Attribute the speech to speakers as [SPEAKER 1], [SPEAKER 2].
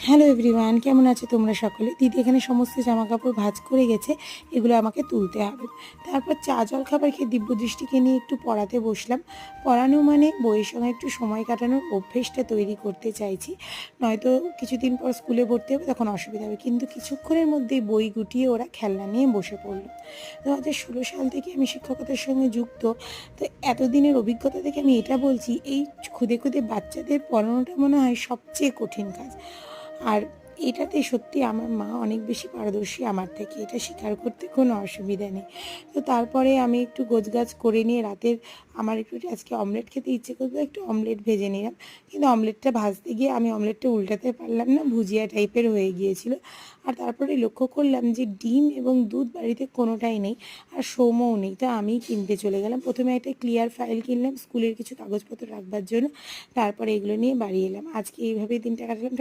[SPEAKER 1] Hello everyone, কেমন আছো তোমরা সকলে? দিদি এখানে সমস্ত জামা কাপড় ভাঁজ করে গেছে, এগুলো আমাকে তুলতে হবে। তারপর চা জল খাবার খেয়ে দিব্যদৃষ্টিকে নিয়ে একটু পড়াতে বসলাম। পড়ানো মানে বইয়ের সঙ্গে একটু সময় কাটানোর অভ্যেসটা তৈরি করতে চাইছি, নয়তো কিছুদিন পর স্কুলে ভর্তি হবে, তখন অসুবিধা হবে। কিন্তু কিছুক্ষণের মধ্যেই বই গুটিয়ে ওরা খেলনা নিয়ে বসে পড়লো। 2016 সাল থেকে আমি শিক্ষকতার সঙ্গে যুক্ত। তো এতদিনের অভিজ্ঞতা থেকে আমি এটা বলছি, এই খুদে খুদে বাচ্চাদের পড়ানোটা মনে হয় সবচেয়ে কঠিন কাজ। আর এটাতে সত্যি আমার মা অনেক বেশি পারদর্শী আমার থেকে, এটা স্বীকার করতে কোনো অসুবিধা নেই। তো তারপরে আমি একটু গোছগাছ করে নিয়ে রাতের আমার একটু আজকে অমলেট খেতে ইচ্ছে করতো, একটু অমলেট ভেজে নিলাম। কিন্তু অমলেটটা ভাজতে গিয়ে আমি অমলেটটা উল্টাতে পারলাম না, ভুজিয়া টাইপের হয়ে গিয়েছিল। আর তারপরে লক্ষ্য করলাম যে ডিম এবং দুধ বাড়িতে কোনোটাই নেই, আর সৌম্যও নেই। তো আমিই কিনতে চলে গেলাম। প্রথমে একটা ক্লিয়ার ফাইল কিনলাম স্কুলের কিছু কাগজপত্র রাখবার জন্য, তারপরে এগুলো নিয়ে বাড়ি এলাম। আজকে এইভাবেই দিনটা কাটালাম।